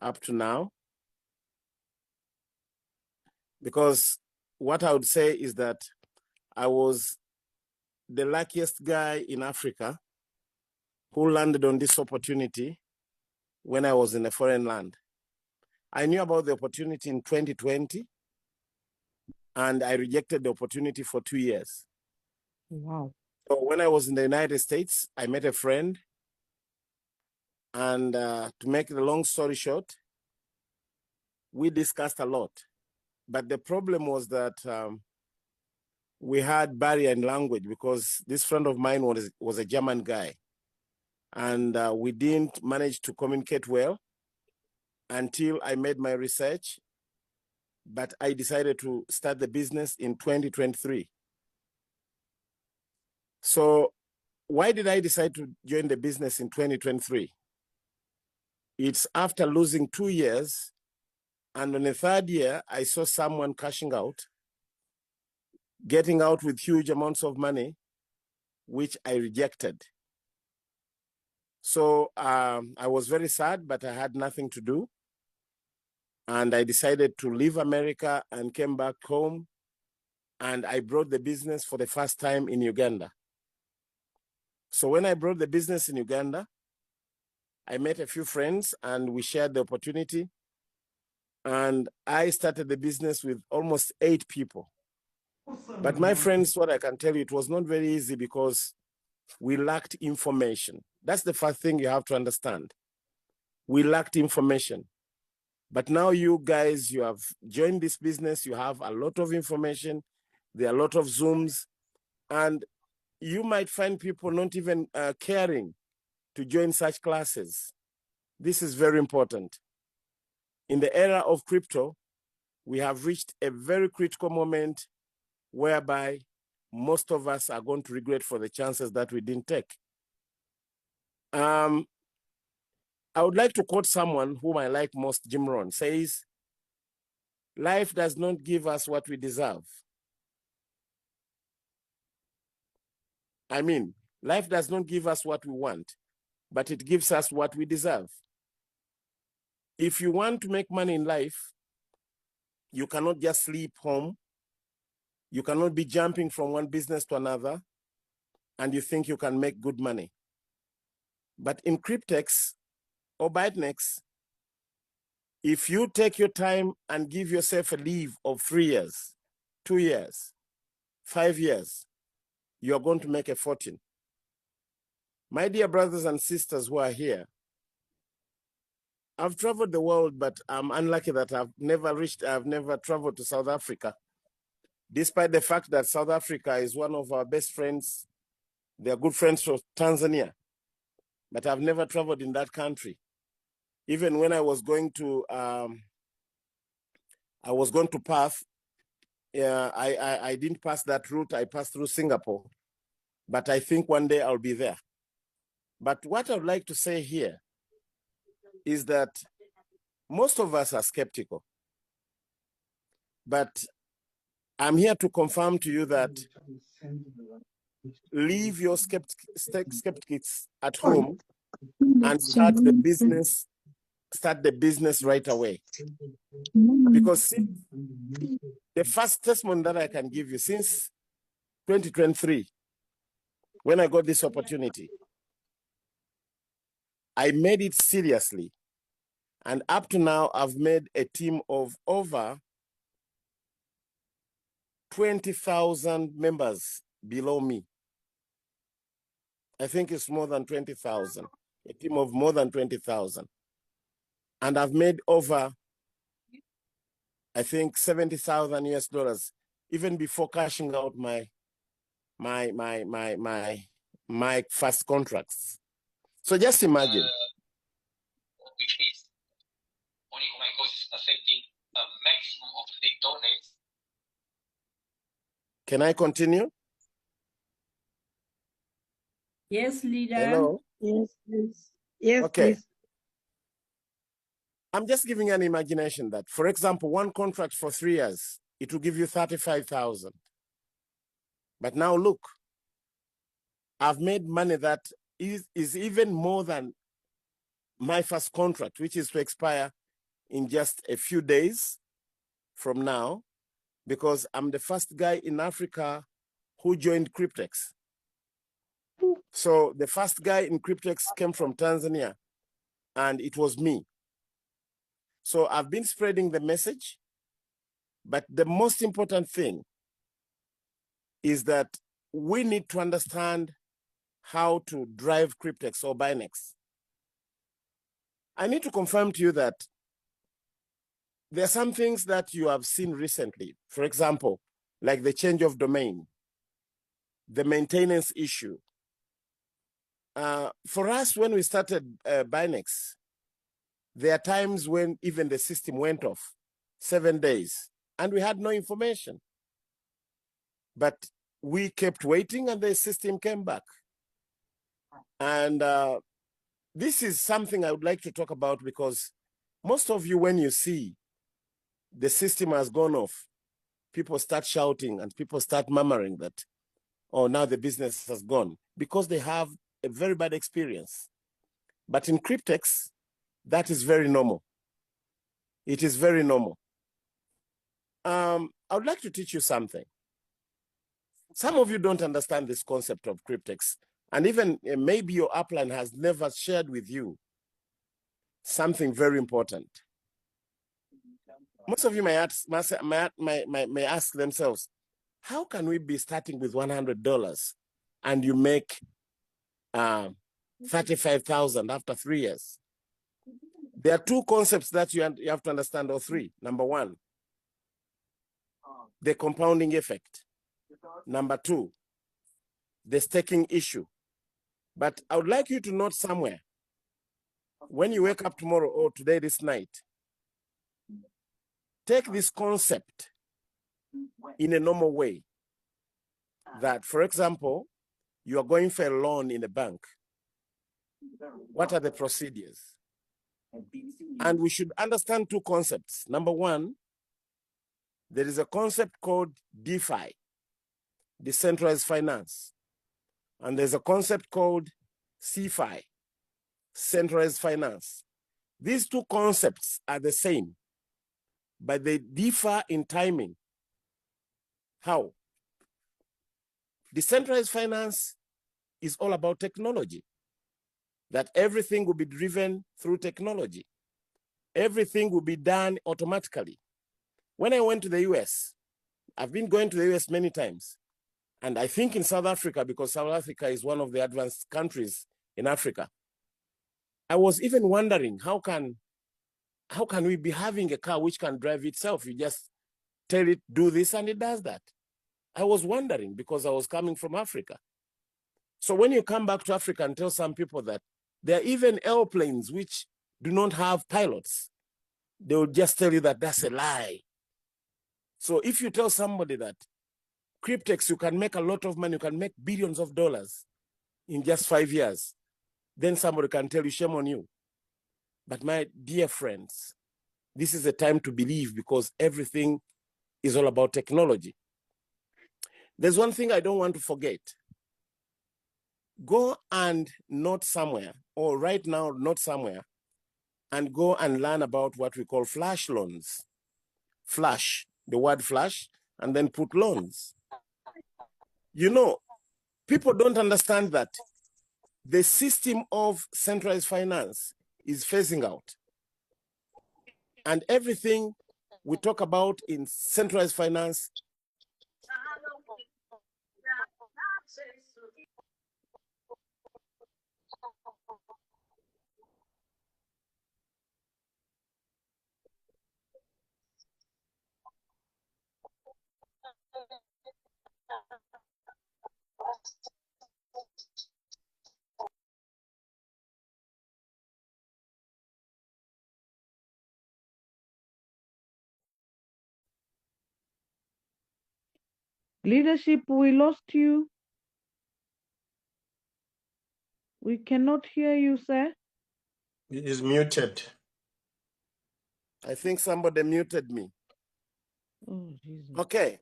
up to now. Because what I would say is that I was the luckiest guy in Africa who landed on this opportunity when I was in a foreign land. I knew about the opportunity in 2020, and I rejected the opportunity for 2 years. Wow. So when I was in the United States, I met a friend, and to make the long story short, we discussed a lot. But the problem was that we had barrier in language, because this friend of mine was a German guy, and we didn't manage to communicate well until I made my research. But I decided to start the business in 2023. So why did I decide to join the business in 2023? It's after losing 2 years, and on the third year, I saw someone cashing out, getting out with huge amounts of money, which I rejected. So I was very sad, but I had nothing to do. And I decided to leave America and came back home. And I brought the business for the first time in Uganda. So when I brought the business in Uganda, I met a few friends and we shared the opportunity. And I started the business with almost 8 people. But my friends, what I can tell you, it was not very easy because we lacked information. That's the first thing you have to understand. We lacked information. But now you guys, you have joined this business, you have a lot of information, there are a lot of Zooms, and you might find people not even caring to join such classes. This is very important. In the era of crypto, we have reached a very critical moment whereby most of us are going to regret for the chances that we didn't take. I would like to quote someone whom I like most, Jim Rohn, says, "Life does not give us what we deserve." I mean, life does not give us what we want, but it gives us what we deserve. If you want to make money in life, you cannot just sleep home. You cannot be jumping from one business to another, and you think you can make good money. But in Cryptex or Bytnex, if you take your time and give yourself a leave of 3 years, 2 years, 5 years, you're going to make a fortune. My dear brothers and sisters who are here, I've traveled the world, but I'm unlucky that I've never traveled to South Africa, despite the fact that South Africa is one of our best friends. They're good friends from Tanzania, but I've never traveled in that country. Even when I was going to Perth, I didn't pass that route. I passed through Singapore, but I think one day I'll be there. But what I would like to say here is that most of us are skeptical. But I'm here to confirm to you that leave your skeptics at home and start the business right away. Because the first testimony that I can give you, since 2023, when I got this opportunity, I made it seriously. And up to now, I've made a team of over 20,000 members below me. I think it's more than 20,000, a team of more than 20,000. And I've made over, I think, $70,000 US, even before cashing out my first contracts. So just imagine. Which means only my cost is affecting a maximum of 3 donates. Can I continue? Yes, leader. Hello? Yes, please. Yes, okay. Please. I'm just giving an imagination that, for example, one contract for 3 years, it will give you 35,000. But now look, I've made money that is even more than my first contract, which is to expire in just a few days from now, because I'm the first guy in Africa who joined Cryptex. So the first guy in Cryptex came from Tanzania, and it was me. So I've been spreading the message, but the most important thing is that we need to understand how to drive Cryptex or Bytnex. I need to confirm to you that there are some things that you have seen recently. For example, like the change of domain, the maintenance issue. For us, when we started Bytnex, there are times when even the system went off, 7 days, and we had no information. But we kept waiting and the system came back. And this is something I would like to talk about, because most of you, when you see the system has gone off, people start shouting and people start murmuring that, oh, now the business has gone, because they have a very bad experience. But in Cryptex, that is very normal. It is very normal. I would like to teach you something. Some of you don't understand this concept of Cryptex, and even maybe your upline has never shared with you something very important. Most of you may ask themselves, how can we be starting with $100 and you make $35,000 after 3 years? There are two concepts that you have to understand, or three. Number one, the compounding effect. Number two, the staking issue. But I would like you to note somewhere, when you wake up tomorrow or today, this night, take this concept in a normal way. That, for example, you are going for a loan in a bank. What are the procedures? And we should understand two concepts. Number one, there is a concept called DeFi, decentralized finance. And there's a concept called CeFi, centralized finance. These two concepts are the same, but they differ in timing. How? Decentralized finance is all about technology, that everything will be driven through technology. Everything will be done automatically. When I went to the US, I've been going to the US many times, and I think in South Africa, because South Africa is one of the advanced countries in Africa, I was even wondering, how can we be having a car which can drive itself? You just tell it, do this, and it does that. I was wondering, because I was coming from Africa. So when you come back to Africa and tell some people that there are even airplanes which do not have pilots, they will just tell you that that's a lie. So if you tell somebody that Cryptex, you can make a lot of money, you can make billions of dollars in just 5 years, then somebody can tell you, shame on you. But my dear friends, this is a time to believe, because everything is all about technology. There's one thing I don't want to forget. Go and note somewhere, or right now note somewhere, and go and learn about what we call flash loans. Flash, the word flash, and then put loans. You know, people don't understand that the system of centralized finance is phasing out. And everything we talk about in centralized finance Leadership, we lost you. We cannot hear you, sir. He is muted. I think somebody muted me. Oh, Jesus. Okay.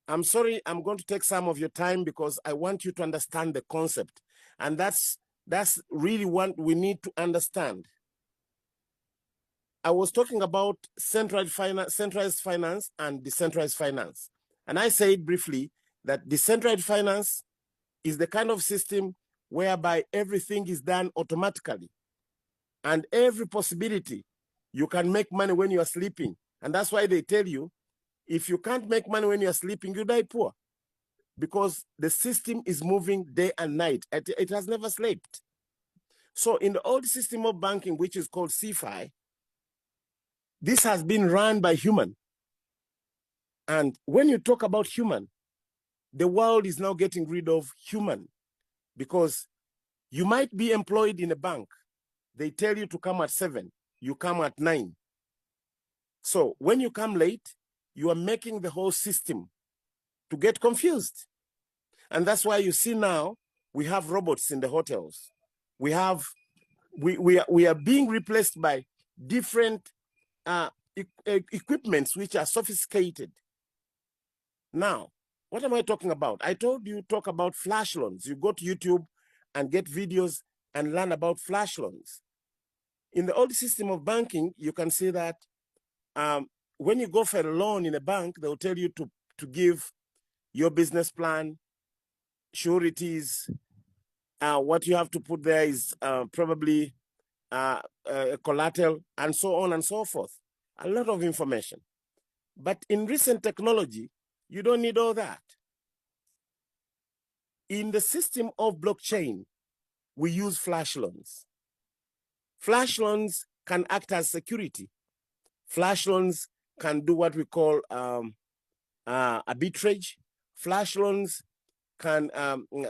I'm sorry, I'm going to take some of your time, because I want you to understand the concept. And that's really what we need to understand. I was talking about centralized finance and decentralized finance. And I said briefly that decentralized finance is the kind of system whereby everything is done automatically. And every possibility, you can make money when you are sleeping. And that's why they tell you, if you can't make money when you are sleeping, you die poor. Because the system is moving day and night. It has never slept. So in the old system of banking, which is called CFI, this has been run by human. And when you talk about human, the world is now getting rid of human, because you might be employed in a bank. They tell you to come at 7, you come at 9. So when you come late, you are making the whole system to get confused. And that's why you see now we have robots in the hotels. We are being replaced by different equipments which are sophisticated. Now, what am I talking about? I told you talk about flash loans. You go to YouTube and get videos and learn about flash loans. In the old system of banking, you can see that when you go for a loan in a bank, they'll tell you to give your business plan, sureties. What you have to put there is probably a collateral, and so on and so forth. A lot of information. But in recent technology, you don't need all that. In the system of blockchain, we use flash loans. Flash loans can act as security. Flash loans can do what we call arbitrage. Flash loans can,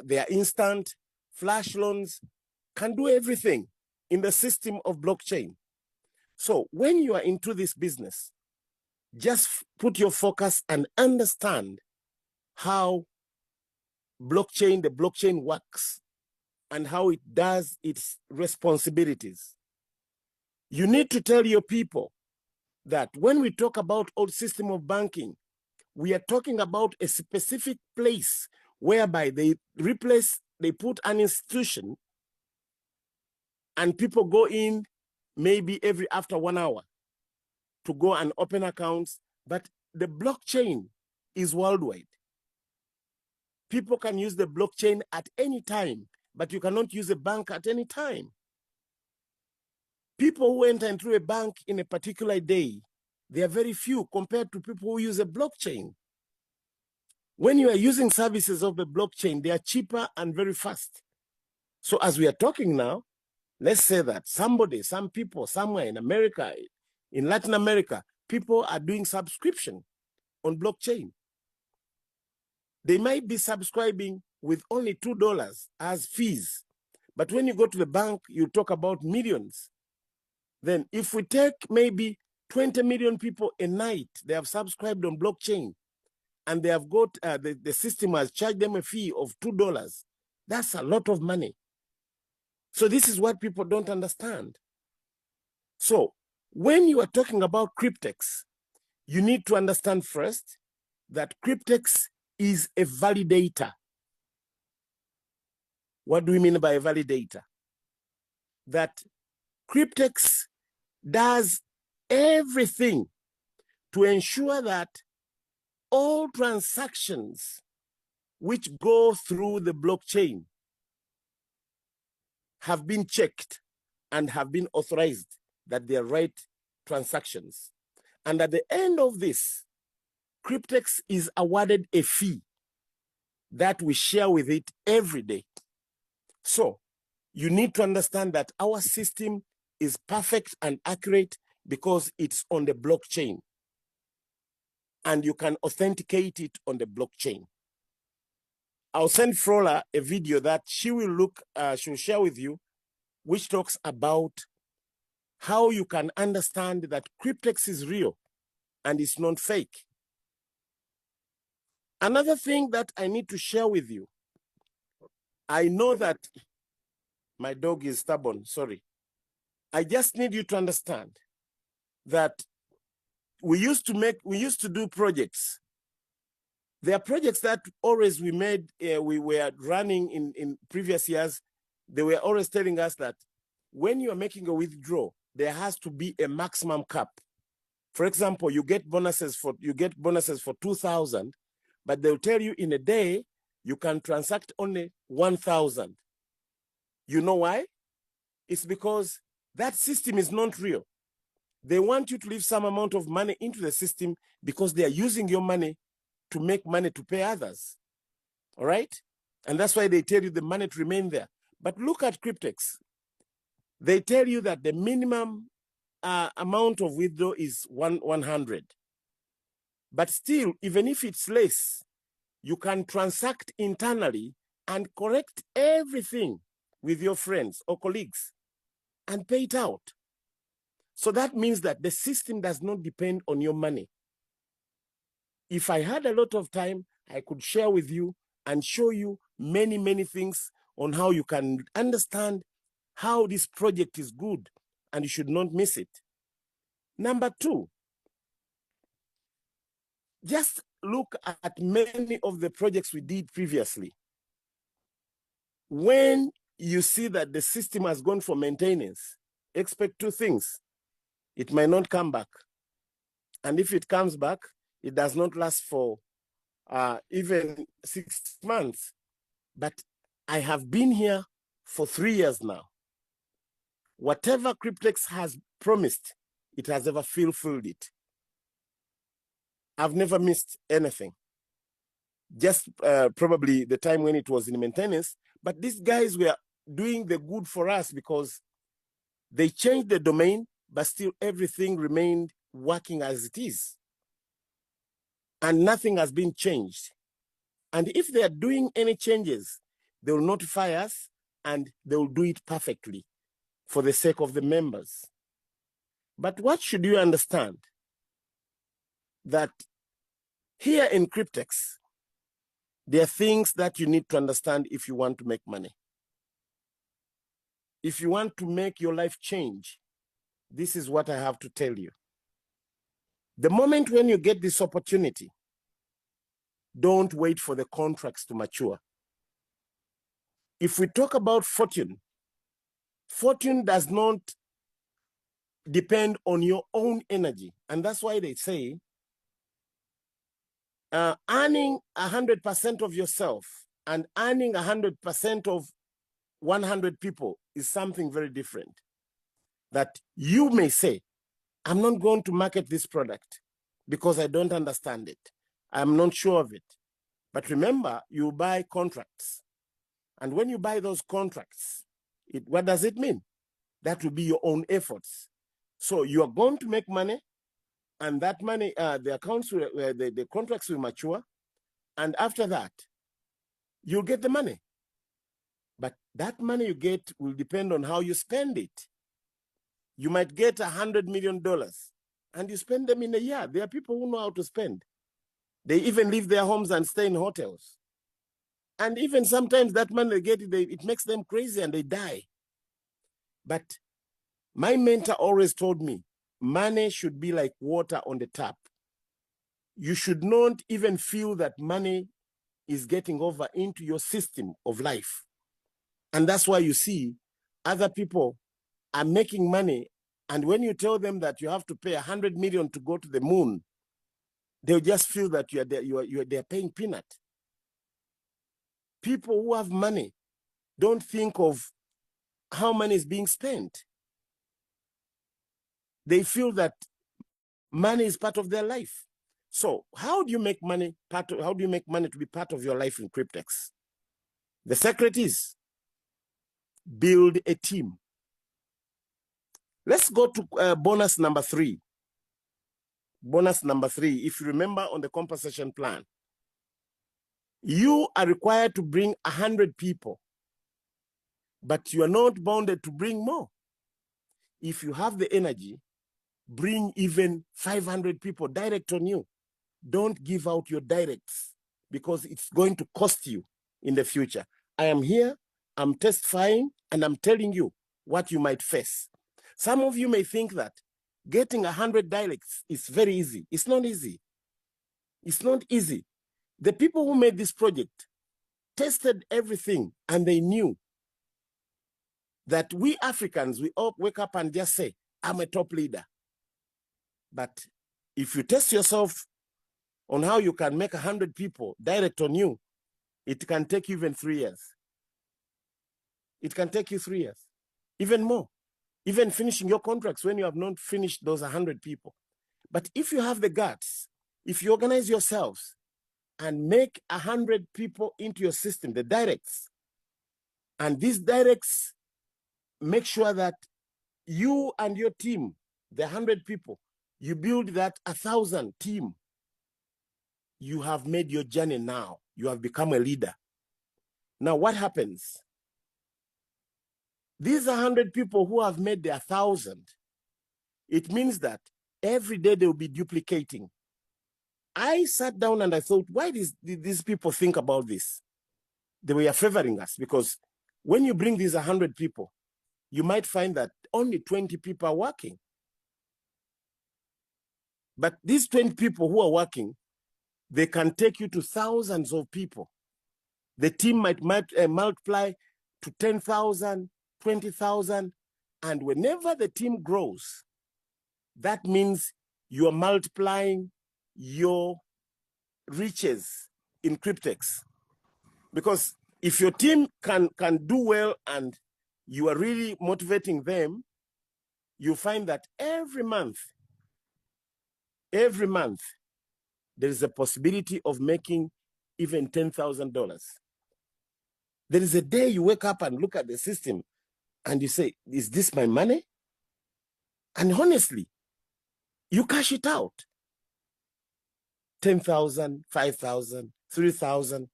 they are instant. Flash loans can do everything in the system of blockchain. So when you are into this business, just put your focus and understand how the blockchain works and how it does its responsibilities. You need to tell your people that when we talk about old system of banking, we are talking about a specific place whereby they put an institution and people go in maybe after 1 hour to go and open accounts. But the blockchain is worldwide. People can use the blockchain at any time, but you cannot use a bank at any time. People who enter into a bank in a particular day, they are very few compared to people who use a blockchain. When you are using services of the blockchain, they are cheaper and very fast. So as we are talking now, let's say that some people somewhere in America, in Latin America, people are doing subscription on blockchain. They might be subscribing with only $2 as fees. But when you go to the bank, you talk about millions. Then if we take maybe 20 million people a night, they have subscribed on blockchain, and they have got, the system has charged them a fee of $2. That's a lot of money. So this is what people don't understand. So when you are talking about Cryptex, you need to understand first that Cryptex is a validator. What do we mean by a validator? That Cryptex does everything to ensure that all transactions which go through the blockchain have been checked and have been authorized that they are right transactions. And at the end of this, Cryptex is awarded a fee that we share with it every day. So you need to understand that our system is perfect and accurate because it's on the blockchain, and you can authenticate it on the blockchain. I'll send Frola a video that she'll share with you, which talks about how you can understand that Cryptex is real and it's not fake. Another thing that I need to share with you, I know that my dog is stubborn, sorry. I just need you to understand that we used to do projects. There are projects that always we were running in previous years. They were always telling us that when you are making a withdrawal, there has to be a maximum cap. For example, you get bonuses for 2,000, but they'll tell you in a day you can transact only 1,000. You know why? It's because that system is not real. They want you to leave some amount of money into the system because they are using your money to make money to pay others. All right? And that's why they tell you the money to remain there. But look at Cryptex. They tell you that the minimum amount of withdrawal is 100. But still, even if it's less, you can transact internally and correct everything with your friends or colleagues and pay it out. So that means that the system does not depend on your money. If I had a lot of time, I could share with you and show you many, many things on how you can understand how this project is good and you should not miss it. Number two, just look at many of the projects we did previously. When you see that the system has gone for maintenance, expect two things. It might not come back. And if it comes back, it does not last for even 6 months. But I have been here for 3 years now. Whatever Cryptex has promised, it has ever fulfilled it. I've never missed anything. Just probably the time when it was in maintenance, but these guys were doing the good for us because they changed the domain, but still everything remained working as it is. And nothing has been changed. And if they are doing any changes, they will notify us and they will do it perfectly for the sake of the members. But what should you understand? That here in Cryptex, there are things that you need to understand if you want to make money. If you want to make your life change, this is what I have to tell you. The moment when you get this opportunity, don't wait for the contracts to mature. If we talk about fortune, fortune does not depend on your own energy. And that's why they say earning 100% of yourself and earning 100% of 100 people is something very different. That you may say, I'm not going to market this product because I don't understand it. I'm not sure of it. But remember, you buy contracts. And when you buy those contracts, what does it mean? That will be your own efforts. So you are going to make money, and that money, the contracts will mature. And after that, you'll get the money. But that money you get will depend on how you spend it. You might get $100 million and you spend them in a year. There are people who know how to spend. They even leave their homes and stay in hotels. And even sometimes that money they get, it makes them crazy and they die. But my mentor always told me, money should be like water on the tap. You should not even feel that money is getting over into your system of life. And that's why you see other people are making money. And when you tell them that you have to pay 100 million to go to the moon, they'll just feel that they're paying peanut. People who have money don't think of how money is being spent. They feel that money is part of their life. So how do you make money how do you make money to be part of your life in Cryptex? The secret is build a team. Let's go to bonus number 3. Bonus number 3, if you remember on the compensation plan, you are required to bring 100 people, but you are not bounded to bring more. If you have the energy, bring even 500 people direct on you. Don't give out your directs because it's going to cost you in the future. I am here, I'm testifying, and I'm telling you what you might face. Some of you may think that getting 100 directs is very easy. It's not easy. It's not easy. The people who made this project tested everything and they knew that we Africans, we all wake up and just say, I'm a top leader. But if you test yourself on how you can make 100 people direct on you, it can take you even 3 years. It can take you 3 years, even more, even finishing your contracts when you have not finished those 100 people. But if you have the guts, if you organize yourselves and make 100 people into your system, the directs, and these directs make sure that you and your team, the 100 people, you build that 1,000 team, you have made your journey now. You have become a leader. Now what happens? These 100 people who have made their 1,000, it means that every day they will be duplicating. I sat down and I thought, why did these people think about this? They were favoring us, because when you bring these 100 people, you might find that only 20 people are working. But these 20 people who are working, they can take you to thousands of people. The team might multiply to 10,000, 20,000. And whenever the team grows, that means you are multiplying your riches in Cryptex. Because if your team can do well and you are really motivating them, you find that every month, there is a possibility of making even $10,000. There is a day you wake up and look at the system and you say, is this my money? And honestly, you cash it out. 10,000, 5,000, 3,000.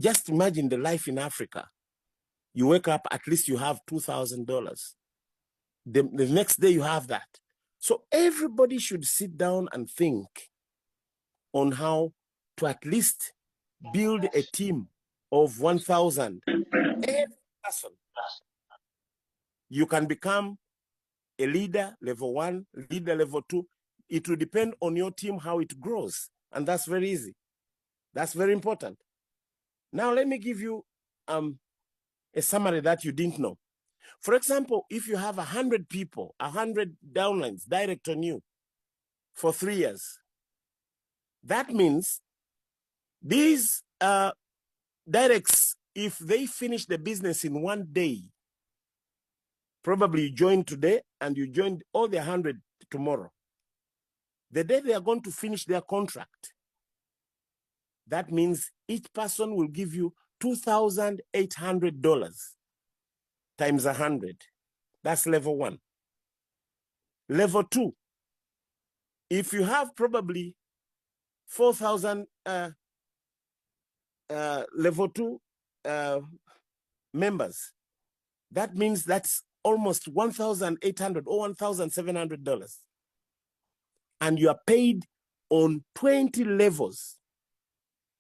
Just imagine the life in Africa. You wake up, at least you have $2,000. The next day you have that. So everybody should sit down and think on how to at least build a team of 1,000. Every person. You can become a leader, level 1, leader, level 2. It will depend on your team how it grows. And that's very easy. That's very important. Now, let me give you a summary that you didn't know. For example, if you have 100 people, 100 downlines direct on you for 3 years, that means these directs, if they finish the business in 1 day, probably you joined today and you joined all the 100 tomorrow. The day they are going to finish their contract, that means each person will give you $2,800 times 100. That's level 1. Level 2, if you have probably 4,000 level 2 members, that means that's almost $1,800 or $1,700. And you are paid on 20 levels.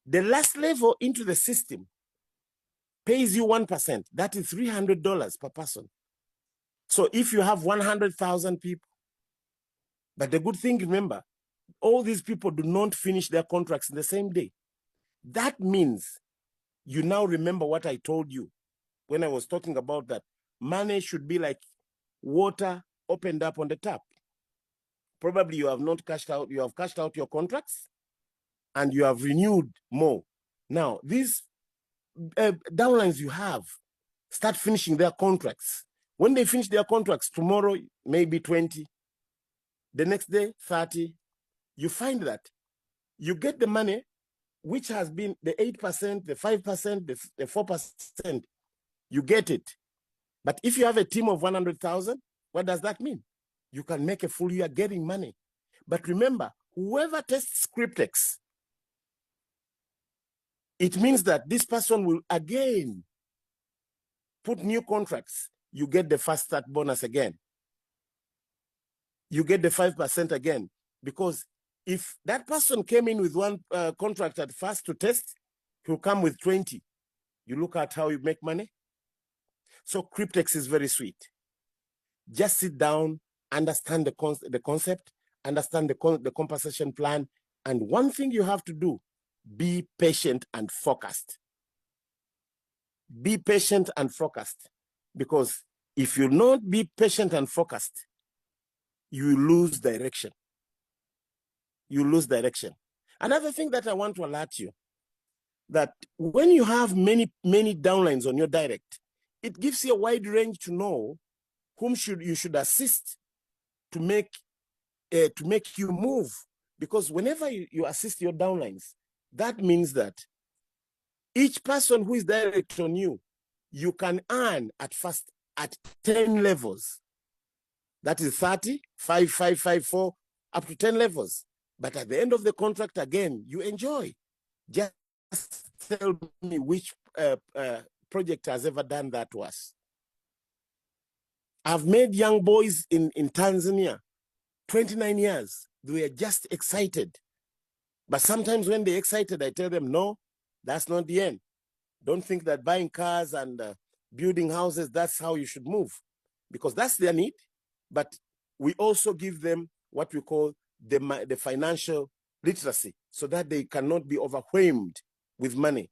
The last level into the system pays you 1%. That is $300 per person. So if you have 100,000 people, but the good thing, remember, all these people do not finish their contracts in the same day. That means you now remember what I told you when I was talking about that. Money should be like water opened up on the tap. Probably you have not cashed out, you have cashed out your contracts and you have renewed more. Now, these downlines you have start finishing their contracts. When they finish their contracts, tomorrow, maybe 20, the next day, 30, you find that you get the money, which has been the 8%, the 5%, the 4%, you get it. But if you have a team of 100,000, what does that mean? You can make a full year getting money. But remember, whoever tests Cryptex, it means that this person will again put new contracts. You get the fast start bonus again. You get the 5% again. Because if that person came in with one contract at first to test, he'll come with 20. You look at how you make money. So Cryptex is very sweet. Just sit down, understand the concept, understand the compensation plan. And one thing you have to do, be patient and focused. Be patient and focused, because If you not be patient and focused, you lose direction. You lose direction. Another thing that I want to alert you, that when you have many downlines on your direct, it gives you a wide range to know whom you should assist to make you move. Because whenever you assist your downlines, that means that each person who is direct on you, you can earn at first at 10 levels. That is 30, 5, 5, 5, 4, up to 10 levels. But at the end of the contract, again, you enjoy. Just tell me which project has ever done that to us. I've made young boys in Tanzania, 29 years. They were just excited. But sometimes when they're excited, I tell them, no, that's not the end. Don't think that buying cars and building houses, that's how you should move. Because that's their need. But we also give them what we call the financial literacy, so that they cannot be overwhelmed with money.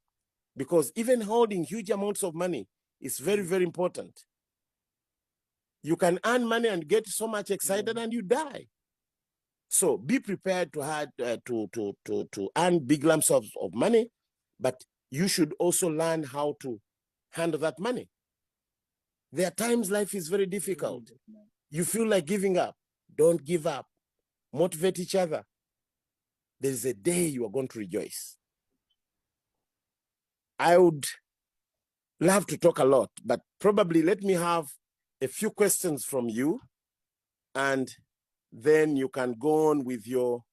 Because even holding huge amounts of money is very, very important. You can earn money and get so much excited and you die. So be prepared to earn big lumps of money, but you should also learn how to handle that money. There are times life is very difficult. You feel like giving up. Don't give up. Motivate each other. There's a day you are going to rejoice. I would love to talk a lot, but probably let me have a few questions from you, and then you can go on with your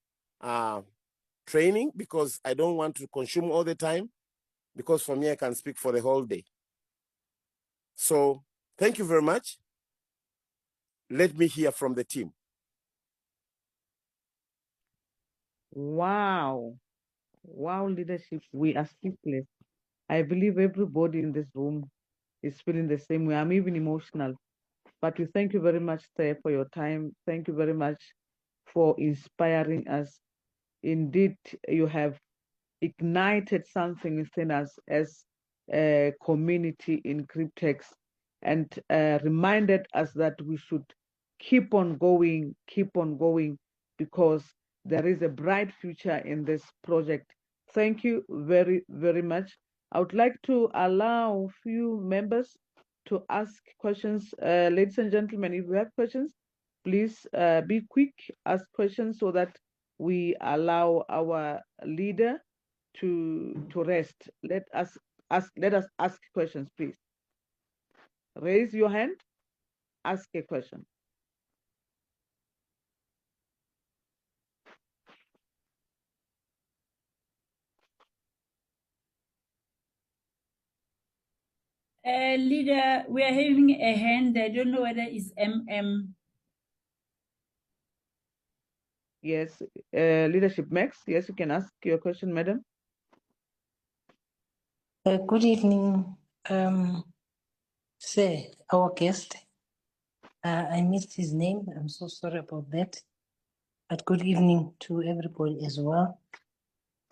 training, because I don't want to consume all the time, because for me, I can speak for the whole day. So thank you very much. Let me hear from the team. Wow. Wow, leadership. We are speechless. I believe everybody in this room is feeling the same way. I'm even emotional. But we thank you very much, sir, for your time. Thank you very much for inspiring us. Indeed, you have ignited something within us as a community in Cryptex, and reminded us that we should keep on going, because there is a bright future in this project. Thank you very, very much. I would like to allow a few members to ask questions. Ladies and gentlemen, if you have questions, please be quick, ask questions so that we allow our leader to rest. Let us ask questions, please. Raise your hand, ask a question. Leader, we are having a hand. I don't know whether it's MM. Yes, Leadership Max. Yes, you can ask your question, madam. Good evening, sir, our guest. I missed his name. I'm so sorry about that. But good evening to everybody as well.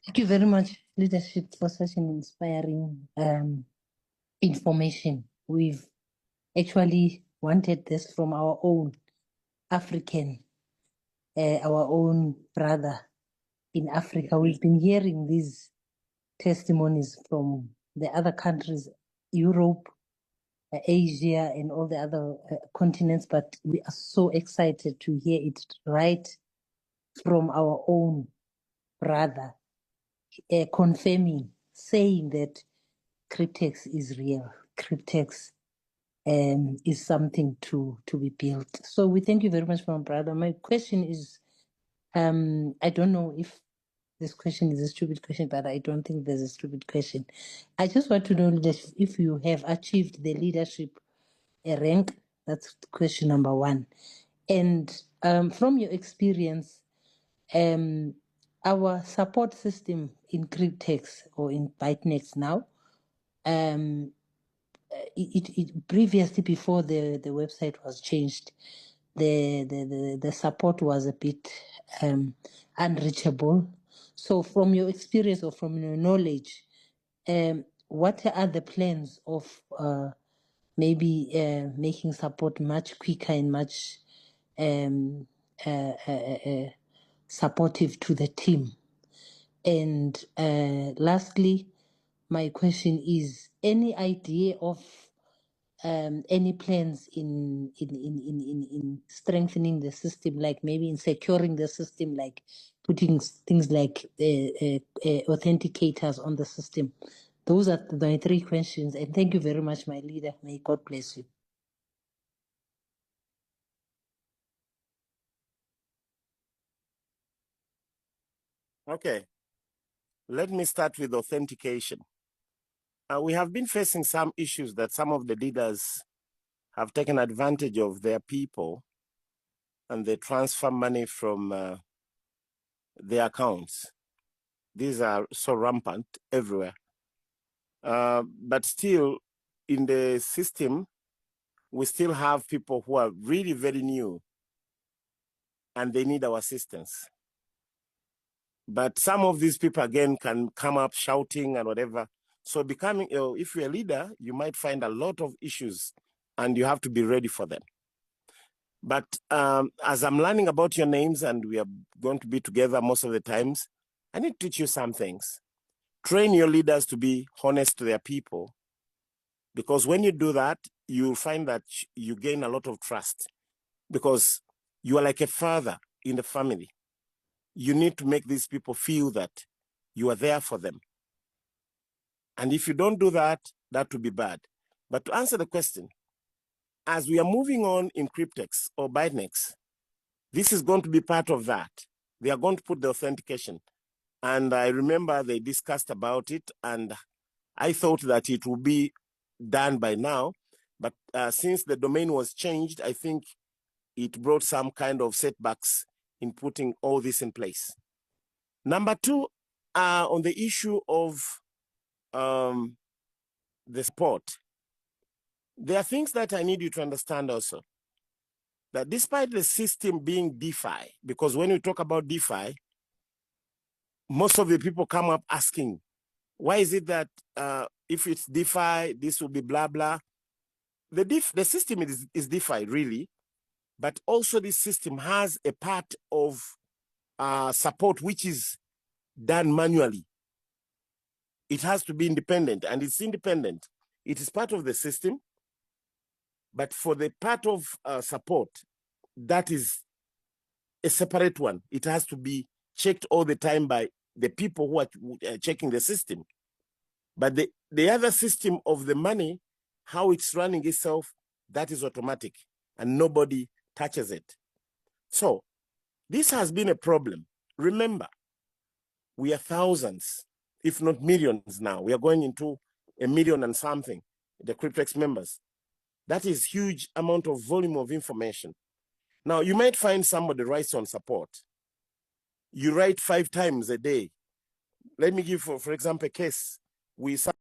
Thank you very much, leadership, for such an inspiring information. We've actually wanted this from our own African, our own brother in Africa. We've been hearing these testimonies from the other countries, Europe, Asia, and all the other continents, but we are so excited to hear it right from our own brother, confirming, saying that Cryptex is real. Cryptex is something to be built. So we thank you very much, my brother. My question is, I don't know if this question is a stupid question, but I don't think there's a stupid question. I just want to know if you have achieved the leadership rank. That's question number one. And from your experience, our support system in Cryptex or in Bytnex now, it previously, before the website was changed, the support was a bit unreachable. So from your experience or from your knowledge, what are the plans of maybe making support much quicker and much supportive to the team. And lastly, my question is, any idea of any plans in strengthening the system, like maybe in securing the system, like putting things like authenticators on the system? Those are my 3 questions. And thank you very much, my leader. May God bless you. Okay, let me start with authentication. We have been facing some issues that some of the leaders have taken advantage of their people and they transfer money from their accounts. These are so rampant everywhere. But still, in the system, we still have people who are really very new and they need our assistance. But some of these people, again, can come up shouting and whatever. So becoming, if you're a leader, you might find a lot of issues and you have to be ready for them. But as I'm learning about your names and we are going to be together most of the times, I need to teach you some things. Train your leaders to be honest to their people, because when you do that, you'll find that you gain a lot of trust, because you are like a father in the family. You need to make these people feel that you are there for them. And if you don't do that, that will be bad. But to answer the question, as we are moving on in Cryptex or Bytnex, this is going to be part of that. They are going to put the authentication. And I remember they discussed about it, and I thought that it would be done by now. But since the domain was changed, I think it brought some kind of setbacks in putting all this in place. Number 2, on the issue of the support, there are things that I need you to understand also. That despite the system being DeFi, because when we talk about DeFi, most of the people come up asking, why is it that if it's DeFi, this will be blah, blah. The system is DeFi, really, but also this system has a part of support which is done manually. It has to be independent, and it's independent. It is part of the system, but for the part of support, that is a separate one. It has to be checked all the time by the people who are checking the system. But the other system of the money, how it's running itself, that is automatic, and nobody touches it. So this has been a problem. Remember, we are thousands, if not millions now. We are going into 1 million and something, the Cryptex members. That is huge amount of volume of information. Now, you might find somebody writes on support. You write 5 times a day. Let me give, for example, a case. We